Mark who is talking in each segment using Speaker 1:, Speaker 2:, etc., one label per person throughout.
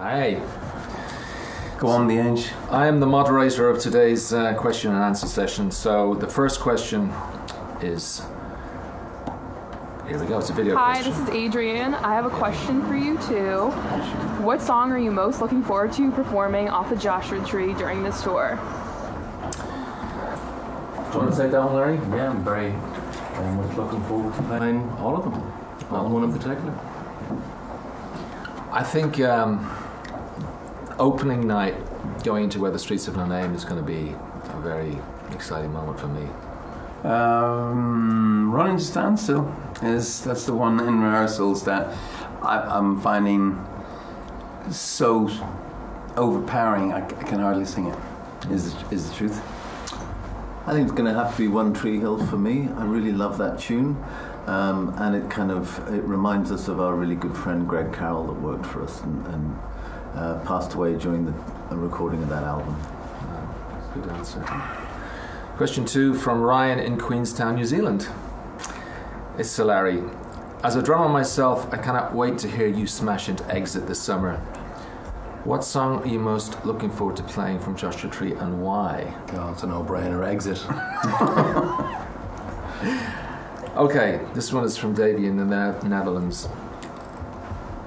Speaker 1: Hi.
Speaker 2: Go on, the Edge.
Speaker 1: I am the moderator of today's question and answer session. So the first question is... Here we go, it's a video question.
Speaker 3: Hi, this is Adrian. I have a question for you too. What song are you most looking forward to performing off the Joshua Tree during this tour?
Speaker 1: Do you want to take that one, Larry?
Speaker 4: Yeah, I'm very much looking forward to playing all of them. Not one in particular.
Speaker 1: I think opening night, going into Where the Streets Have No Name, is going to be a very exciting moment for me.
Speaker 2: Running to Standstill that's the one in rehearsals that I'm finding so overpowering I can hardly sing it. Is the truth.
Speaker 4: I think it's going to have to be One Tree Hill for me. I really love that tune, and it reminds us of our really good friend Greg Carroll that worked for us and passed away during the recording of that album.
Speaker 1: Good answer. Question 2 from Ryan in Queenstown, New Zealand. It's to Larry. As a drummer myself, I cannot wait to hear you smash into Exit this summer. What song are you most looking forward to playing from Joshua Tree and why?
Speaker 4: Oh, it's a no-brainer. Exit.
Speaker 1: Okay, this one is from Davey in the Netherlands.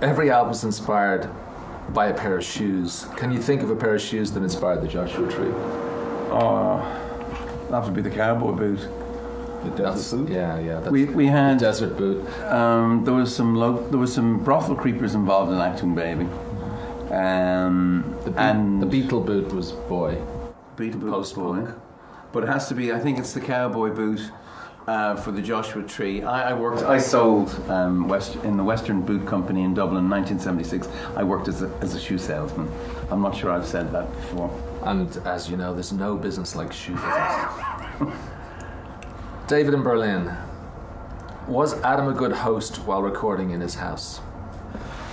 Speaker 1: Every album's inspired by a pair of shoes. Can you think of a pair of shoes that inspired the Joshua Tree?
Speaker 2: That would be the cowboy boot.
Speaker 4: The desert boot?
Speaker 1: Yeah. That's
Speaker 2: We had
Speaker 1: the desert boot.
Speaker 2: there was some brothel creepers involved in Acting Baby.
Speaker 1: The Beetle boot was boy.
Speaker 2: Beetle boot was
Speaker 1: Post-punk.
Speaker 2: boy. But it has to be, I think it's the cowboy boot for the Joshua Tree. I sold in the Western Boot Company in Dublin in 1976. I worked as a shoe salesman. I'm not sure I've said that before.
Speaker 1: And as you know, there's no business like shoe business. David in Berlin. Was Adam a good host while recording in his house?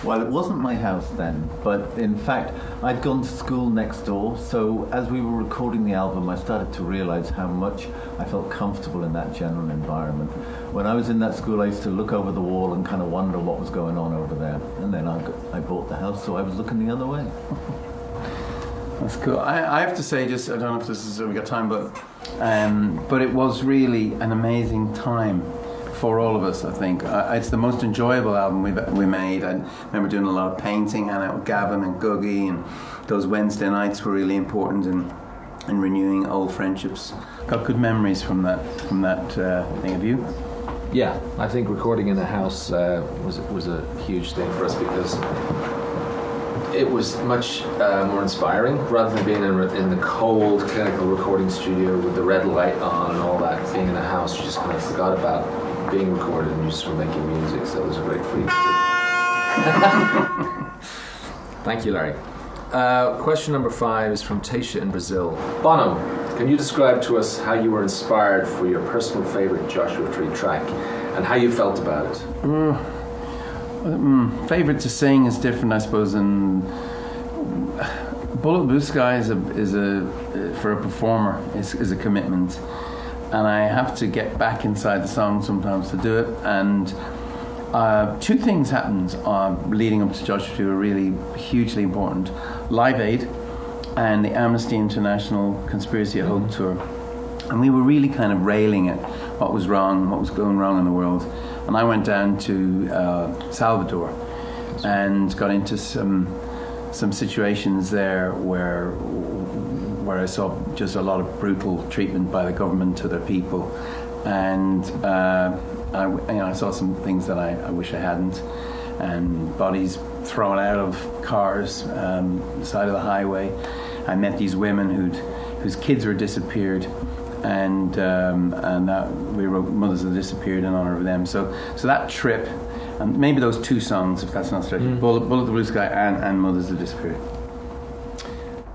Speaker 4: Well, it wasn't my house then, but in fact, I'd gone to school next door, so as we were recording the album, I started to realise how much I felt comfortable in that general environment. When I was in that school, I used to look over the wall and kind of wonder what was going on over there, and then I bought the house, so I was looking the other way.
Speaker 2: That's cool. I have to say, just I don't know if this is we got time, but it was really an amazing time for all of us. I think it's the most enjoyable album we made. I remember doing a lot of painting, hanging out with Gavin and Googie, and those Wednesday nights were really important in renewing old friendships. Got good memories from that thing. Have you?
Speaker 1: Yeah, I think recording in a house was a huge thing for us because it was much more inspiring rather than being in the cold clinical recording studio with the red light on and all that. Being in a house, you just kind of forgot about being recorded and you just were making music, so it was a great freedom. Thank you, Larry. Question number 5 is from Taisha in Brazil. Bono, can you describe to us how you were inspired for your personal favourite Joshua Tree track and how you felt about it?
Speaker 2: Favorite to sing is different, I suppose. And Bullet Blue Sky is for a performer is a commitment, and I have to get back inside the song sometimes to do it. And 2 things happened leading up to Joshua Tree were really hugely important: Live Aid and the Amnesty International Conspiracy of Hope tour. And we were really kind of railing at what was wrong, what was going wrong in the world. And I went down to Salvador and got into some situations there where I saw just a lot of brutal treatment by the government to their people, and I saw some things that I wish I hadn't, and bodies thrown out of cars, the side of the highway. I met these women whose kids were disappeared. And that we wrote Mothers That Disappeared in honor of them. So that trip, and maybe those 2 songs, if that's not stretching, Bullet the Blue Sky and Mothers That Disappeared.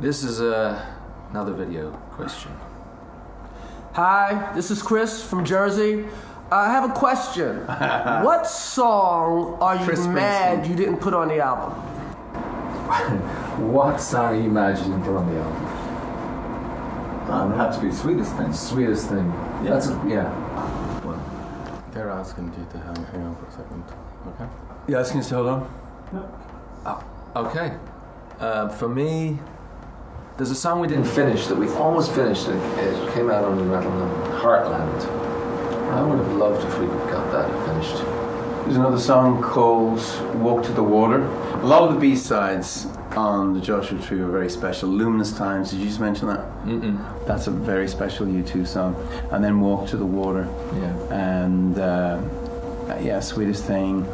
Speaker 1: This is another video question.
Speaker 5: Hi, this is Chris from Jersey. I have a question. What song are you mad you didn't put on the album?
Speaker 1: What song are you mad you didn't put on the album?
Speaker 4: It had to be Sweetest Thing.
Speaker 1: Sweetest Thing.
Speaker 4: Yeah.
Speaker 1: Well,
Speaker 4: they're asking you to hang on for a second. Okay.
Speaker 2: You asking us to hold on?
Speaker 1: okay. For me, there's a song we didn't finish that we almost finished. It came out on the Metal Heartland. I would have loved if we got that finished.
Speaker 2: There's another song called Walk to the Water. A lot of the B-sides on the Joshua Tree were very special. Luminous Times, did you just mention that?
Speaker 1: Mm-mm.
Speaker 2: That's a very special U2 song. And then Walk to the Water.
Speaker 1: Yeah.
Speaker 2: And Sweetest Thing.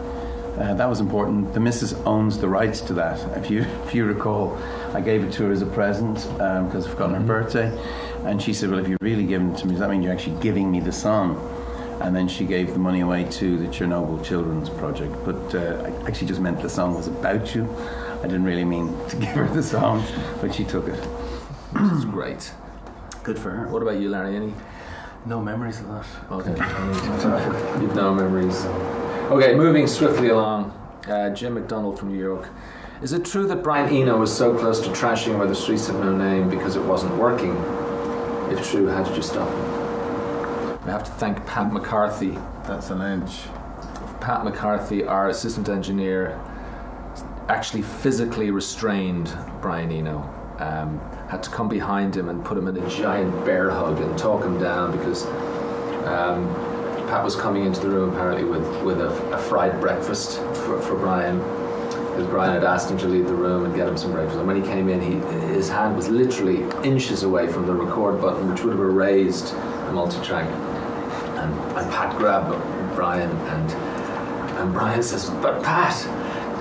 Speaker 2: That was important. The missus owns the rights to that. If you recall, I gave it to her as a present because I forgot her birthday. And she said, well, if you're really giving it to me, does that mean you're actually giving me the song? And then she gave the money away to the Chernobyl Children's Project. But I actually just meant the song was about you. I didn't really mean to give her the song, but she took it.
Speaker 1: It's great.
Speaker 2: Good for her.
Speaker 1: What about you, Larry? Any?
Speaker 5: No memories of that.
Speaker 1: Okay. You've no memories. Okay, moving swiftly along. Jim McDonald from New York. Is it true that Brian Eno was so close to trashing Where the Streets Have No Name because it wasn't working? If true, how did you stop him? We have to thank Pat McCarthy.
Speaker 4: That's an edge.
Speaker 1: Pat McCarthy, our assistant engineer, actually physically restrained Brian Eno. Had to come behind him and put him in a giant bear hug and talk him down because Pat was coming into the room apparently with a fried breakfast for Brian, because Brian had asked him to leave the room and get him some breakfast. And when he came in, his hand was literally inches away from the record button, which would have erased the multi-track. And Pat grabbed Brian, and Brian says, "But Pat,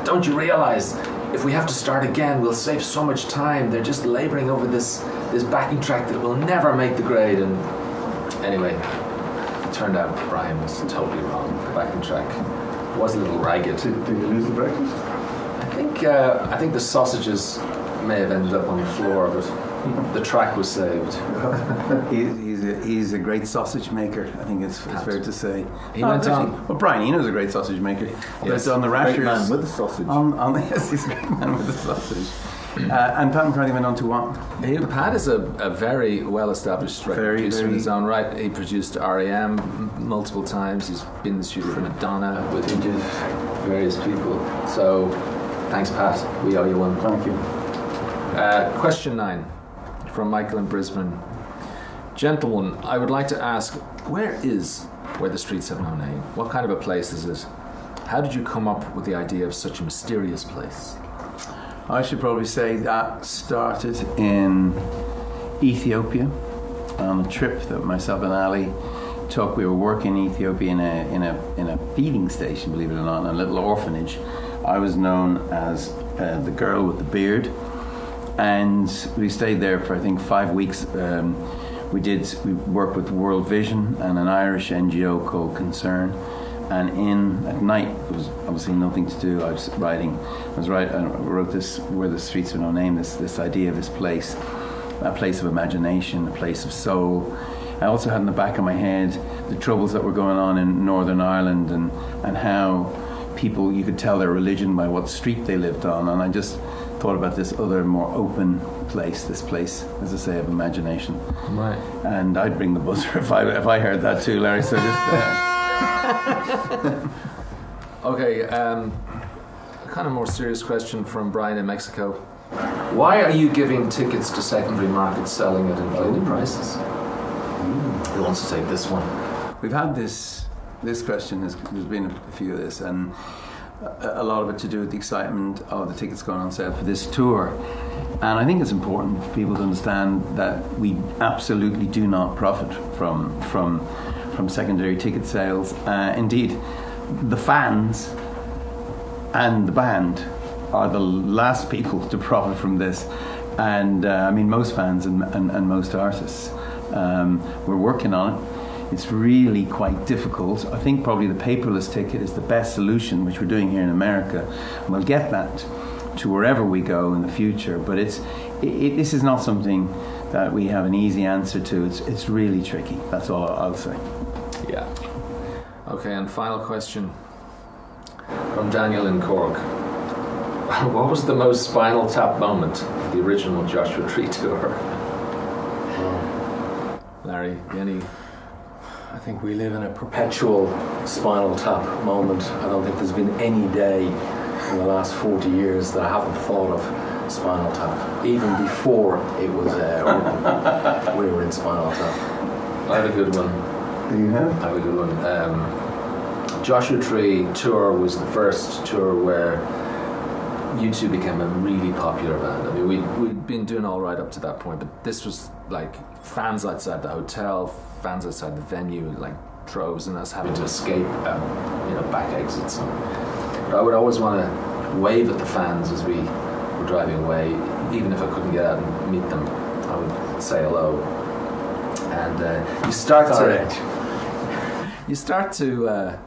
Speaker 1: don't you realize if we have to start again, we'll save so much time. They're just laboring over this backing track that will never make the grade." And anyway, it turned out Brian was totally wrong. The backing track was a little ragged.
Speaker 6: Did you lose the breakfast?
Speaker 1: I think the sausages may have ended up on the floor, but the track was saved.
Speaker 2: He's a great sausage maker. I think it's fair to say.
Speaker 1: He went on.
Speaker 2: Well, Brian Eno's a great sausage maker.
Speaker 1: Yes.
Speaker 2: But on the Rashers,
Speaker 4: Great man with the sausage.
Speaker 2: Yes, he's a great man with the sausage. And Pat McCarthy went on to what?
Speaker 1: Pat is a very well-established record producer in his own right. He produced R.E.M. multiple times. He's been in the studio with Madonna, with various people. So, thanks, Pat. We owe you one.
Speaker 2: Thank you.
Speaker 1: Question 9 from Michael in Brisbane. Gentlemen, I would like to ask, where the Streets Have No Name? What kind of a place is it? How did you come up with the idea of such a mysterious place?
Speaker 2: I should probably say that started in Ethiopia on a trip that myself and Ali took. We were working in Ethiopia in a feeding station, believe it or not, in a little orphanage. I was known as the girl with the beard, and we stayed there for I think 5 weeks. We worked with World Vision and an Irish NGO called Concern. And at night, there was obviously nothing to do. I wrote this, Where the Streets Have No Name, this idea of this place, a place of imagination, a place of soul. I also had in the back of my head the troubles that were going on in Northern Ireland and how people, you could tell their religion by what street they lived on. And I just thought about this other, more open place, this place, as I say, of imagination.
Speaker 1: Right.
Speaker 2: And I'd bring the buzzer if I heard that too, Larry. So just...
Speaker 1: Okay, a kind of more serious question from Brian in Mexico. Why are you giving tickets to secondary markets selling at inflated prices? Who wants to take this one?
Speaker 2: We've had this question, there's been a few of this, and a lot of it to do with the excitement of the tickets going on sale for this tour. And I think it's important for people to understand that we absolutely do not profit from secondary ticket sales. Indeed, the fans and the band are the last people to profit from this. And I mean, most fans and most artists. We're working on it. It's really quite difficult. I think probably the paperless ticket is the best solution, which we're doing here in America. And we'll get that to wherever we go in the future. But this is not something that we have an easy answer to. It's really tricky. That's all I'll say.
Speaker 1: Yeah. Okay, and final question from Daniel in Cork. What was the most Spinal Tap moment of the original Joshua Tree tour? Larry, any?
Speaker 5: I think we live in a perpetual Spinal Tap moment. I don't think there's been any day in the last 40 years that I haven't thought of
Speaker 6: Spinal Tap. Even before it was we were in Spinal Tap.
Speaker 1: I have a good one.
Speaker 2: Do you have?
Speaker 1: I have a good one. Joshua Tree tour was the first tour where U2 became a really popular band. I mean, we'd been doing all right up to that point, but this was like fans outside the hotel, fans outside the venue, like droves, and us having to escape, back exits. But I would always want to wave at the fans as we were driving away, even if I couldn't get out and meet them. I would say hello, and you start to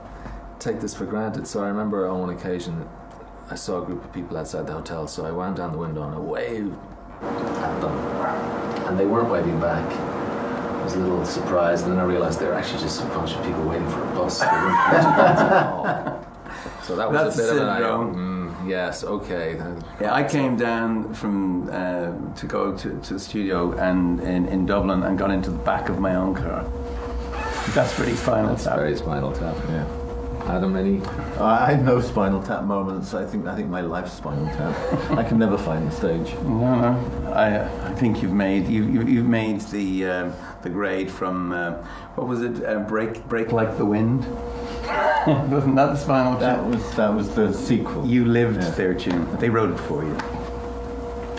Speaker 1: take this for granted. So I remember on one occasion I saw a group of people outside the hotel, so I wound down the window and I waved at them, and they weren't waving back. I was a little surprised, and then I realised they were actually just a bunch of people waiting for a bus. They weren't catching hands at all. So that was a bit of an yes, okay.
Speaker 2: Yeah, I came down from to go to the studio and in Dublin and got into the back of my own car. That's pretty Spinal Tap.
Speaker 1: That's very Spinal Tap, yeah. Adam, any?
Speaker 4: I had no Spinal Tap moments. I think my life's Spinal Tap. I can never find the stage.
Speaker 2: No. I think you've made the grade from what was it? Break Like the Wind. Wasn't that the Spinal Tap?
Speaker 4: That was the sequel.
Speaker 2: You lived their tune. They wrote it for you.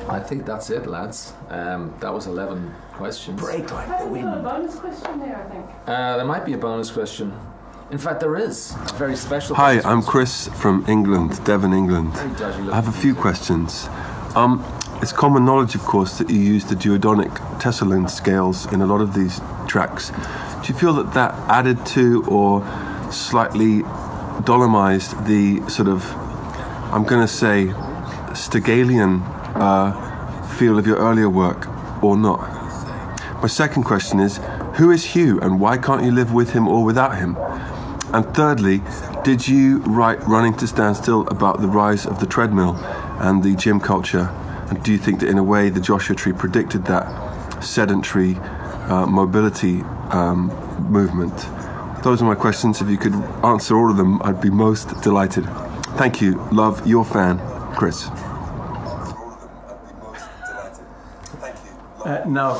Speaker 1: I think that's it, lads. That was 11 questions.
Speaker 2: Break Like the Wind.
Speaker 3: A bonus question there, I think.
Speaker 1: There might be a bonus question. In fact, there is. It's very special.
Speaker 7: Hi, I'm Chris from England, Devon, England.
Speaker 1: Very dodgy
Speaker 7: I have a few questions. It's common knowledge, of course, that you use the duodonic tessellation scales in a lot of these tracks. Do you feel that added to or slightly dolomized the sort of, I'm going to say, Stegalian feel of your earlier work, or not? My second question is, who is Hugh and why can't you live with him or without him? And thirdly, did you write Running to Stand Still about the rise of the treadmill and the gym culture? And do you think that in a way the Joshua Tree predicted that sedentary mobility movement? Those are my questions. If you could answer all of them, I'd be most delighted. Thank you. Love, your fan, Chris.
Speaker 2: No.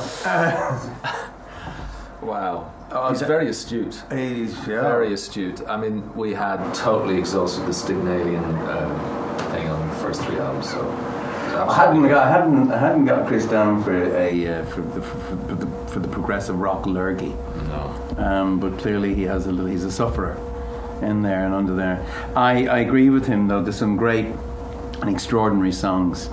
Speaker 1: Wow. He's very astute.
Speaker 2: He's
Speaker 1: Very astute. I mean, we had totally exhausted the Stignalian thing on the first 3 albums, so
Speaker 2: I hadn't got Chris down for the progressive rock lurgy.
Speaker 1: No.
Speaker 2: But clearly he's a sufferer in there and under there. I agree with him though. There's some great and extraordinary songs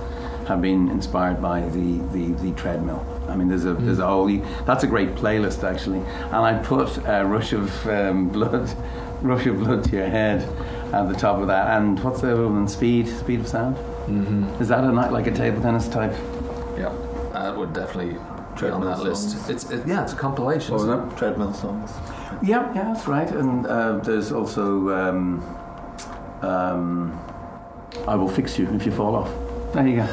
Speaker 2: have been inspired by the treadmill. I mean, there's a whole. That's a great playlist actually, and I put Rush of Blood to Your Head at the top of that. And what's the other one? Speed of Sound. Mm-hmm. Is that like a table tennis type?
Speaker 1: Yeah, that would definitely be on that list. It's a compilation.
Speaker 4: What was it? Treadmill songs.
Speaker 2: Yeah, that's right. And there's also I Will Fix You If You Fall Off. There you go.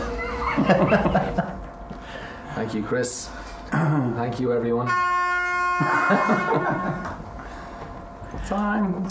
Speaker 1: Thank you, Chris. Thank you, everyone.
Speaker 2: Time.